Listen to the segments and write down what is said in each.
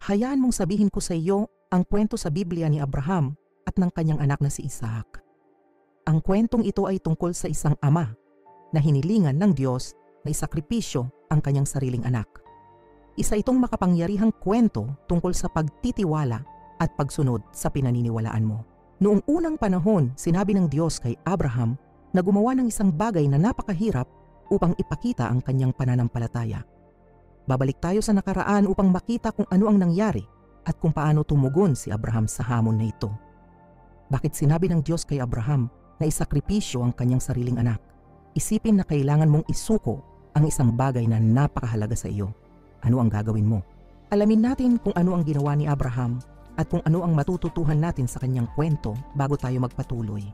Hayaan mong sabihin ko sa iyo ang kwento sa Biblia ni Abraham at ng kanyang anak na si Isaac. Ang kwentong ito ay tungkol sa isang ama na hinilingan ng Diyos na isakripisyo ang kanyang sariling anak. Isa itong makapangyarihang kwento tungkol sa pagtitiwala at pagsunod sa pinaniniwalaan mo. Noong unang panahon, sinabi ng Diyos kay Abraham na gumawa ng isang bagay na napakahirap upang ipakita ang kanyang pananampalataya. Babalik tayo sa nakaraan upang makita kung ano ang nangyari at kung paano tumugon si Abraham sa hamon na ito. Bakit sinabi ng Diyos kay Abraham na isakripisyo ang kanyang sariling anak? Isipin na kailangan mong isuko ang isang bagay na napakahalaga sa iyo. Ano ang gagawin mo? Alamin natin kung ano ang ginawa ni Abraham at kung ano ang matututuhan natin sa kanyang kwento bago tayo magpatuloy.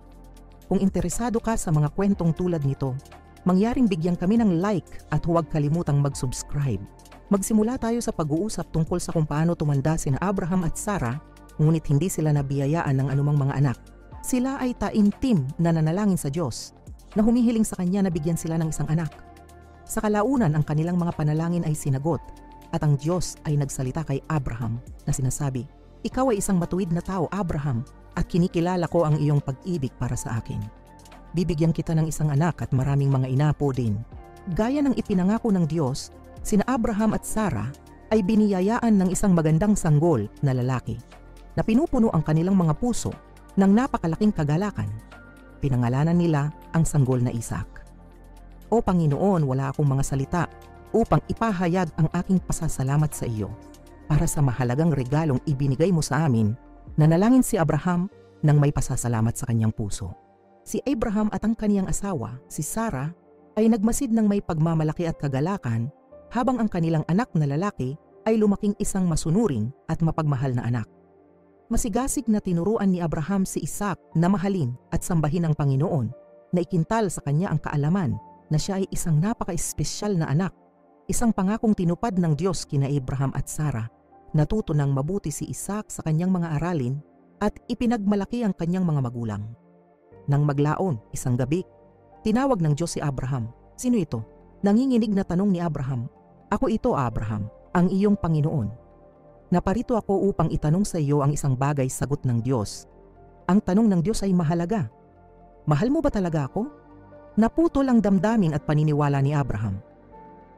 Kung interesado ka sa mga kwentong tulad nito, mangyaring bigyan kami ng like at huwag kalimutang mag-subscribe. Magsimula tayo sa pag-uusap tungkol sa kung paano tumanda sina Abraham at Sarah, ngunit hindi sila nabiyayaan ng anumang mga anak. Sila ay taimtim na nanalangin sa Diyos na humihiling sa Kanya na bigyan sila ng isang anak. Sa kalaunan, ang kanilang mga panalangin ay sinagot at ang Diyos ay nagsalita kay Abraham na sinasabi, "Ikaw ay isang matuwid na tao, Abraham, at kinikilala ko ang iyong pag-ibig para sa akin. Bibigyan kita ng isang anak at maraming mga inapo din." Gaya ng ipinangako ng Diyos, sina Abraham at Sarah ay biniyayaan ng isang magandang sanggol na lalaki na pinupuno ang kanilang mga puso ng napakalaking kagalakan. Pinangalanan nila ang sanggol na Isaac. "O Panginoon, wala akong mga salita upang ipahayag ang aking pasasalamat sa iyo para sa mahalagang regalong ibinigay mo sa amin." Nanalangin si Abraham nang may pasasalamat sa kanyang puso. Si Abraham at ang kaniyang asawa, si Sarah, ay nagmasid ng may pagmamalaki at kagalakan habang ang kanilang anak na lalaki ay lumaking isang masunuring at mapagmahal na anak. Masigasig na tinuruan ni Abraham si Isaac na mahalin at sambahin ang Panginoon, na ikintal sa kanya ang kaalaman na siya ay isang napaka-espesyal na anak, isang pangakong tinupad ng Diyos kina Abraham at Sarah. Natuto ng mabuti si Isaac sa kanyang mga aralin at ipinagmalaki ang kanyang mga magulang. Nang maglaon, isang gabi, tinawag ng Diyos si Abraham. Sino ito? Nanginginig na tanong ni Abraham. "Ako ito, Abraham, ang iyong Panginoon. Naparito ako upang itanong sa iyo ang isang bagay," sagot ng Diyos. Ang tanong ng Diyos ay mahalaga. "Mahal mo ba talaga ako?" Naputol ang damdamin at paniniwala ni Abraham.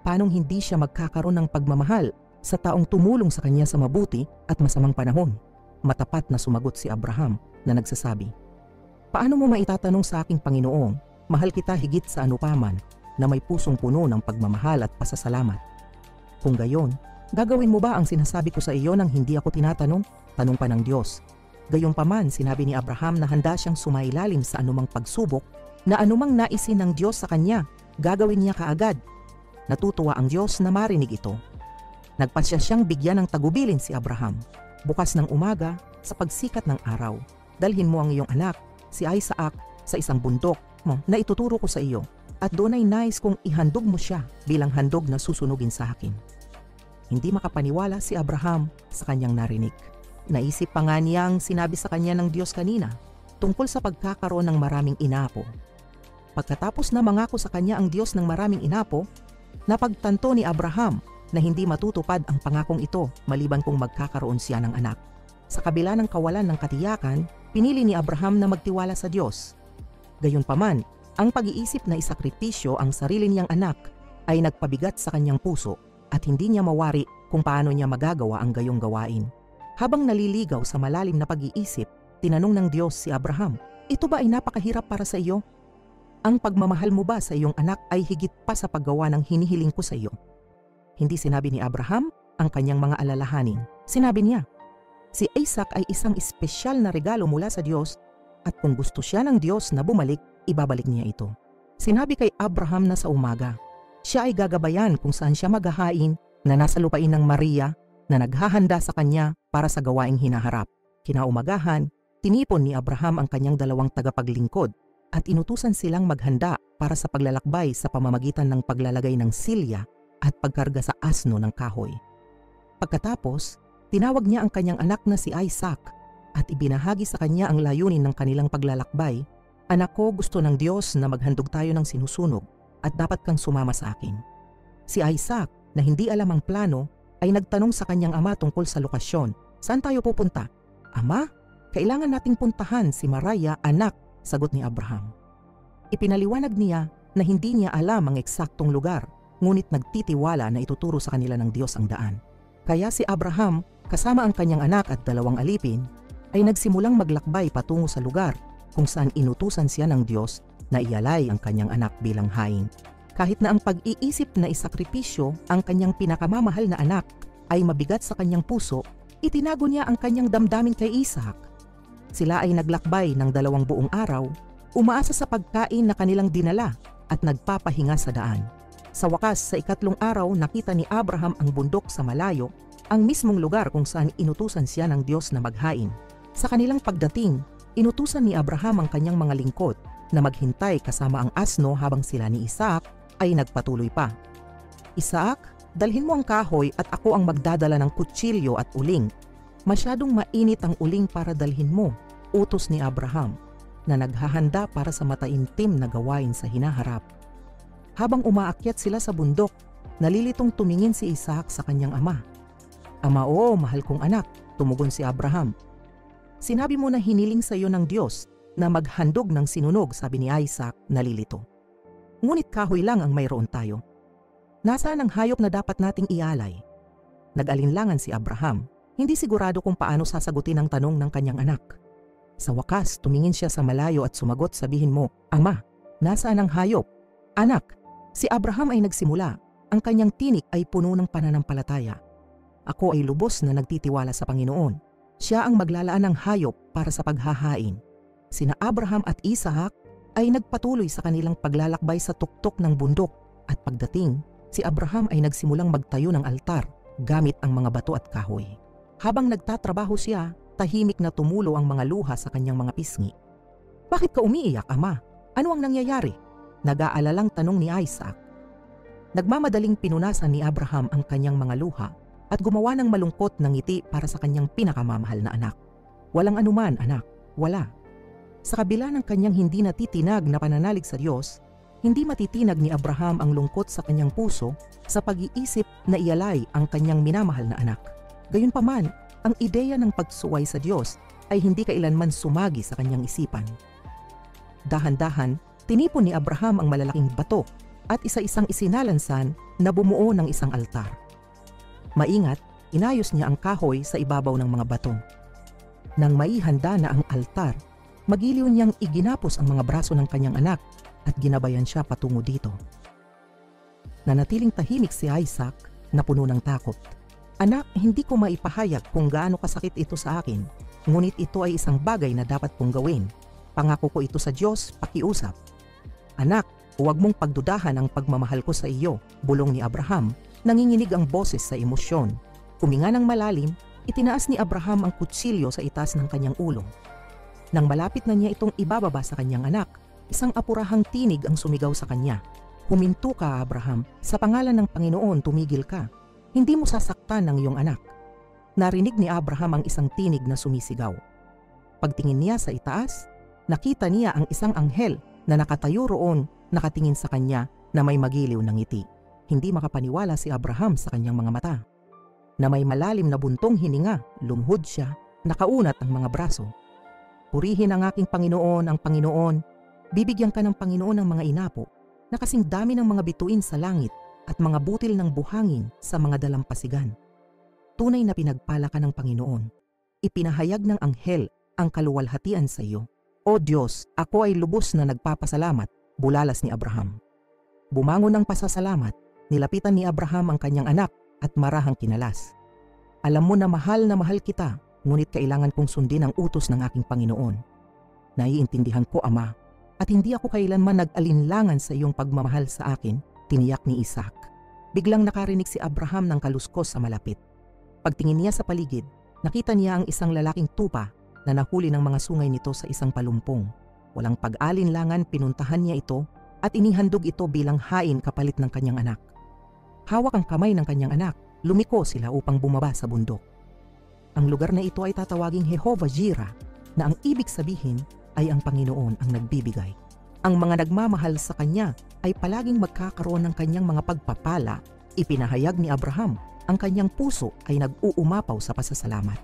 Paanong hindi siya magkakaroon ng pagmamahal sa taong tumulong sa kanya sa mabuti at masamang panahon? Matapat na sumagot si Abraham na nagsasabi, "Paano mo maitatanong sa aking Panginoong, mahal kita higit sa anupaman, na may pusong puno ng pagmamahal at pasasalamat? Kung gayon, gagawin mo ba ang sinasabi ko sa iyo nang hindi ako tinatanong?" Tanong pa ng Diyos. Gayunpaman, sinabi ni Abraham na handa siyang sumailalim sa anumang pagsubok, na anumang naisin ng Diyos sa kanya, gagawin niya kaagad. Natutuwa ang Diyos na marinig ito. Nagpasya siyang bigyan ng tagubilin si Abraham. Bukas ng umaga, sa pagsikat ng araw, "Dalhin mo ang iyong anak, si Isaac, sa isang bundok mo na ituturo ko sa iyo, at doon ay nais kong ihandog mo siya bilang handog na susunugin sa akin." Hindi makapaniwala si Abraham sa kanyang narinig. Naisip pa nga niyang sinabi sa kanya ng Diyos kanina tungkol sa pagkakaroon ng maraming inapo. Pagkatapos na mangako sa kanya ang Diyos ng maraming inapo, napagtanto ni Abraham na hindi matutupad ang pangakong ito maliban kung magkakaroon siya ng anak. Sa kabila ng kawalan ng katiyakan, pinili ni Abraham na magtiwala sa Diyos. Gayunpaman, ang pag-iisip na isakripisyo ang sarili niyang anak ay nagpabigat sa kanyang puso at hindi niya mawari kung paano niya magagawa ang gayong gawain. Habang naliligaw sa malalim na pag-iisip, tinanong ng Diyos si Abraham, "Ito ba ay napakahirap para sa iyo? Ang pagmamahal mo ba sa iyong anak ay higit pa sa paggawa ng hinihiling ko sa iyo?" Hindi sinabi ni Abraham ang kanyang mga alalahanin. Sinabi niya, si Isaac ay isang espesyal na regalo mula sa Diyos at kung gusto siya ng Diyos na bumalik, ibabalik niya ito. Sinabi kay Abraham na sa umaga, siya ay gagabayan kung saan siya maghahain na nasa lupain ng Maria na naghahanda sa kanya para sa gawaing hinaharap. Kinaumagahan, tinipon ni Abraham ang kanyang dalawang tagapaglingkod at inutusan silang maghanda para sa paglalakbay sa pamamagitan ng paglalagay ng silya at pagkarga sa asno ng kahoy. Pagkatapos, tinawag niya ang kanyang anak na si Isaac at ibinahagi sa kanya ang layunin ng kanilang paglalakbay. "Anak ko, gusto ng Diyos na maghandog tayo ng sinusunog at dapat kang sumama sa akin." Si Isaac, na hindi alam ang plano, ay nagtanong sa kanyang ama tungkol sa lokasyon. Saan tayo pupunta? Ama, kailangan nating puntahan si Maraya, anak, sagot ni Abraham. Ipinaliwanag niya na hindi niya alam ang eksaktong lugar, ngunit nagtitiwala na ituturo sa kanila ng Diyos ang daan. Kaya si Abraham, kasama ang kanyang anak at 2 alipin, ay nagsimulang maglakbay patungo sa lugar kung saan inutusan siya ng Diyos na ialay ang kanyang anak bilang hain. Kahit na ang pag-iisip na isakripisyo ang kanyang pinakamamahal na anak ay mabigat sa kanyang puso, itinago niya ang kanyang damdamin kay Isaac. Sila ay naglakbay ng 2 buong araw, umaasa sa pagkain na kanilang dinala at nagpapahinga sa daan. Sa wakas, sa 3 araw, nakita ni Abraham ang bundok sa malayo, ang mismong lugar kung saan inutusan siya ng Diyos na maghain. Sa kanilang pagdating, inutusan ni Abraham ang kanyang mga lingkod na maghintay kasama ang asno habang sila ni Isaac ay nagpatuloy pa. Isaac, dalhin mo ang kahoy at ako ang magdadala ng kutsilyo at uling. Masyadong mainit ang uling para dalhin mo, utos ni Abraham, na naghahanda para sa mataimtim na gawain sa hinaharap. Habang umaakyat sila sa bundok, nalilitong tumingin si Isaac sa kanyang ama. Ama, oo, mahal kong anak, tumugon si Abraham. Sinabi mo na hiniling sa iyo ng Diyos na maghandog ng sinunog, sabi ni Isaac, nalilito. Ngunit kahoy lang ang mayroon tayo. Nasaan ang hayop na dapat nating ialay? Nag-alinlangan si Abraham, hindi sigurado kung paano sasagutin ang tanong ng kanyang anak. Sa wakas, tumingin siya sa malayo at sumagot, sabihin mo, Ama, nasaan ang hayop? Anak, si Abraham ay nagsimula. Ang kanyang tinik ay puno ng pananampalataya. Ako ay lubos na nagtitiwala sa Panginoon. Siya ang maglalaan ng hayop para sa paghahain. Sina Abraham at Isaac ay nagpatuloy sa kanilang paglalakbay sa tuktok ng bundok at pagdating, si Abraham ay nagsimulang magtayo ng altar gamit ang mga bato at kahoy. Habang nagtatrabaho siya, tahimik na tumulo ang mga luha sa kanyang mga pisngi. Bakit ka umiiyak, Ama? Ano ang nangyayari? Nag-aalalang tanong ni Isaac. Nagmamadaling pinunasan ni Abraham ang kanyang mga luha at gumawa ng malungkot na ngiti para sa kanyang pinakamamahal na anak. Walang anuman, anak, wala. Sa kabila ng kanyang hindi natitinag na pananalig sa Diyos, hindi matitinag ni Abraham ang lungkot sa kanyang puso sa pag-iisip na ialay ang kanyang minamahal na anak. Gayunpaman, ang ideya ng pagsuway sa Diyos ay hindi kailanman sumagi sa kanyang isipan. Dahan-dahan, tinipon ni Abraham ang malalaking bato at isa-isang isinalansan na bumuo ng isang altar. Maingat, inayos niya ang kahoy sa ibabaw ng mga bato. Nang maihanda na ang altar, magiliw niyang iginapos ang mga braso ng kanyang anak at ginabayan siya patungo dito. Nanatiling tahimik si Isaac na puno ng takot. Anak, hindi ko maipahayag kung gaano kasakit ito sa akin, ngunit ito ay isang bagay na dapat kong gawin. Pangako ko ito sa Diyos, pakiusap. Anak, huwag mong pagdudahan ang pagmamahal ko sa iyo, bulong ni Abraham. Nanginginig ang boses sa emosyon. Huminga ng malalim, itinaas ni Abraham ang kutsilyo sa itaas ng kanyang ulo. Nang malapit na niya itong ibababa sa kanyang anak, isang apurahang tinig ang sumigaw sa kanya. Huminto ka, Abraham, sa pangalan ng Panginoon tumigil ka. Hindi mo sasaktan ang iyong anak. Narinig ni Abraham ang isang tinig na sumisigaw. Pagtingin niya sa itaas, nakita niya ang isang anghel na nakatayo roon, nakatingin sa kanya na may magiliw na ngiti. Hindi makapaniwala si Abraham sa kanyang mga mata. Na may malalim na buntong hininga, lumuhod siya, nakaunat ang mga braso. Purihin ang aking Panginoon, ang Panginoon. Bibigyan ka ng Panginoon ng mga inapo, na kasing dami ng mga bituin sa langit at mga butil ng buhangin sa mga dalampasigan. Tunay na pinagpala ka ng Panginoon. Ipinahayag ng anghel ang kaluwalhatian sa iyo. O Diyos, ako ay lubos na nagpapasalamat, bulalas ni Abraham. Bumangon ng pasasalamat, nilapitan ni Abraham ang kanyang anak at marahang kinalas. Alam mo na mahal kita, ngunit kailangan kong sundin ang utos ng aking Panginoon. Naiintindihan ko, Ama, at hindi ako kailanman nag-alinlangan sa iyong pagmamahal sa akin, tiniyak ni Isaac. Biglang nakarinig si Abraham ng kaluskos sa malapit. Pagtingin niya sa paligid, nakita niya ang isang lalaking tupa na nahuli ng mga sungay nito sa isang palumpong. Walang pag-alinlangan, pinuntahan niya ito at inihandog ito bilang hain kapalit ng kanyang anak. Hawak ang kamay ng kanyang anak, lumiko sila upang bumaba sa bundok. Ang lugar na ito ay tatawaging Jehovah Jireh, na ang ibig sabihin ay ang Panginoon ang nagbibigay. Ang mga nagmamahal sa kanya ay palaging magkakaroon ng kanyang mga pagpapala. Ipinahayag ni Abraham ang kanyang puso ay nag-uumapaw sa pasasalamat.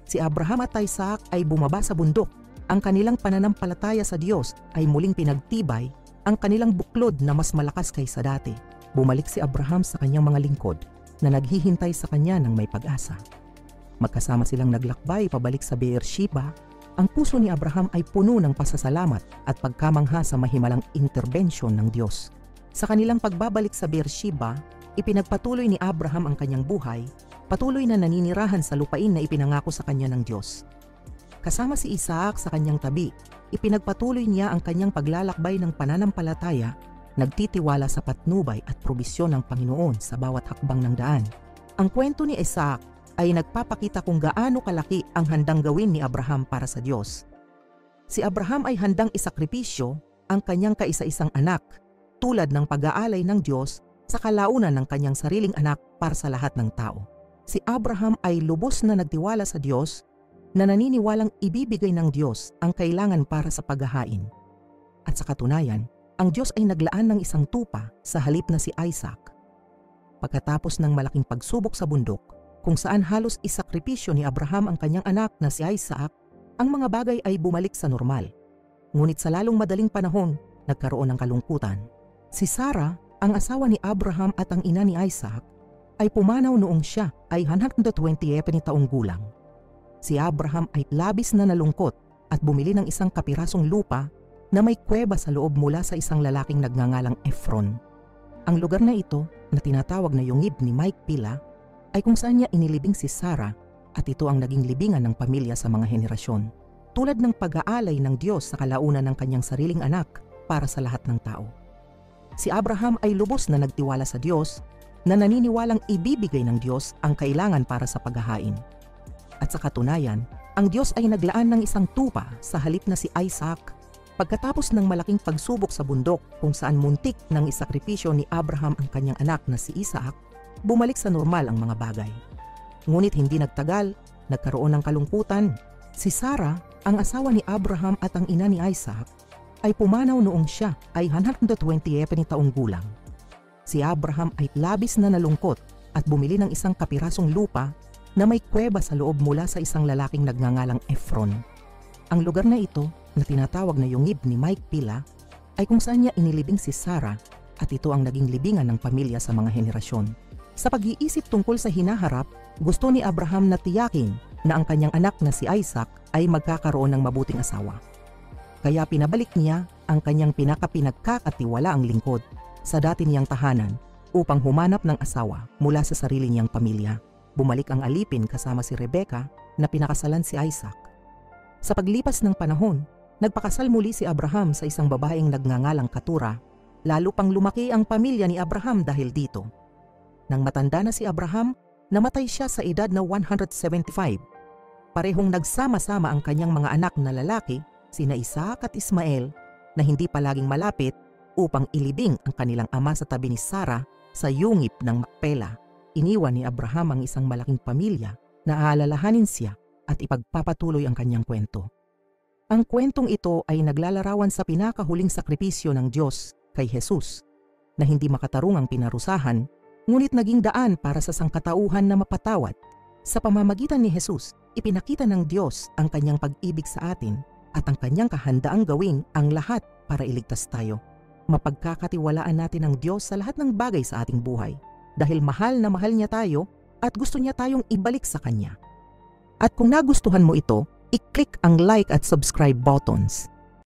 Si Abraham at Isaac ay bumaba sa bundok. Ang kanilang pananampalataya sa Diyos ay muling pinagtibay, ang kanilang buklod na mas malakas kaysa dati. Bumalik si Abraham sa kanyang mga lingkod na naghihintay sa kanya ng may pag-asa. Magkasama silang naglakbay pabalik sa Beersheba. Ang puso ni Abraham ay puno ng pasasalamat at pagkamangha sa mahimalang interbensyon ng Diyos. Sa kanilang pagbabalik sa Beersheba, ipinagpatuloy ni Abraham ang kanyang buhay, patuloy na naninirahan sa lupain na ipinangako sa kanya ng Diyos. Kasama si Isaac sa kanyang tabi, ipinagpatuloy niya ang kanyang paglalakbay ng pananampalataya, nagtitiwala sa patnubay at probisyon ng Panginoon sa bawat hakbang ng daan. Ang kwento ni Isaac ay nagpapakita kung gaano kalaki ang handang gawin ni Abraham para sa Diyos. Si Abraham ay handang isakripisyo ang kanyang kaisa-isang anak, tulad ng pag-aalay ng Diyos sa kalaunan ng kanyang sariling anak para sa lahat ng tao. Si Abraham ay lubos na nagtiwala sa Diyos na naniniwalang ibibigay ng Diyos ang kailangan para sa paghahain. At sa katunayan, ang Diyos ay naglaan ng isang tupa sa halip na si Isaac. Pagkatapos ng malaking pagsubok sa bundok, kung saan halos isakripisyo ni Abraham ang kanyang anak na si Isaac, ang mga bagay ay bumalik sa normal. Ngunit sa lalong madaling panahon, nagkaroon ng kalungkutan. Si Sarah, ang asawa ni Abraham at ang ina ni Isaac, ay pumanaw noong siya ay 120 taong gulang. Si Abraham ay labis na nalungkot at bumili ng isang kapirasong lupa na may kuweba sa loob mula sa isang lalaking nagngangalang Ephron. Ang lugar na ito, na tinatawag na Yungib ni Mike Pila, ay kung saan niya inilibing si Sarah at ito ang naging libingan ng pamilya sa mga henerasyon. Tulad ng pag-aalay ng Diyos sa kalaunan ng kanyang sariling anak para sa lahat ng tao. Si Abraham ay lubos na nagtiwala sa Diyos na naniniwalang ibibigay ng Diyos ang kailangan para sa paghahain. At sa katunayan, ang Diyos ay naglaan ng isang tupa sa halip na si Isaac pagkatapos ng malaking pagsubok sa bundok kung saan muntik ng isakripisyo ni Abraham ang kanyang anak na si Isaac, bumalik sa normal ang mga bagay. Ngunit hindi nagtagal, nagkaroon ng kalungkutan. Si Sarah, ang asawa ni Abraham at ang ina ni Isaac, ay pumanaw noong siya ay 120 taong gulang. Si Abraham ay labis na nalungkot at bumili ng isang kapirasong lupa na may kuweba sa loob mula sa isang lalaking nagngangalang Ephron. Ang lugar na ito, na tinatawag na Yungib ni Mike Pila, ay kung saan niya inilibing si Sarah at ito ang naging libingan ng pamilya sa mga henerasyon. Sa pag-iisip tungkol sa hinaharap, gusto ni Abraham na tiyakin na ang kanyang anak na si Isaac ay magkakaroon ng mabuting asawa. Kaya pinabalik niya ang kanyang pinagkakatiwalaang lingkod sa dati niyang tahanan upang humanap ng asawa mula sa sarili niyang pamilya. Bumalik ang alipin kasama si Rebecca na pinakasalan si Isaac. Sa paglipas ng panahon, nagpakasal muli si Abraham sa isang babaeng nagngangalang Keturah, lalo pang lumaki ang pamilya ni Abraham dahil dito. Nang matanda na si Abraham, namatay siya sa edad na 175. Parehong nagsama-sama ang kanyang mga anak na lalaki, sina Isaac at Ismael, na hindi palaging malapit upang ilibing ang kanilang ama sa tabi ni Sarah sa Yungib ng Makpela. Iniwan ni Abraham ang isang malaking pamilya na aalalahanin siya at ipagpapatuloy ang kanyang kwento. Ang kwentong ito ay naglalarawan sa pinakahuling sakripisyo ng Diyos kay Jesus na hindi makatarungang pinarusahan, ngunit naging daan para sa sangkatauhan na mapatawad. Sa pamamagitan ni Jesus, ipinakita ng Diyos ang kanyang pag-ibig sa atin at ang kanyang kahandaang gawin ang lahat para iligtas tayo. Mapagkakatiwalaan natin ang Diyos sa lahat ng bagay sa ating buhay dahil mahal na mahal niya tayo at gusto niya tayong ibalik sa kanya. At kung nagustuhan mo ito, i-click ang like at subscribe buttons.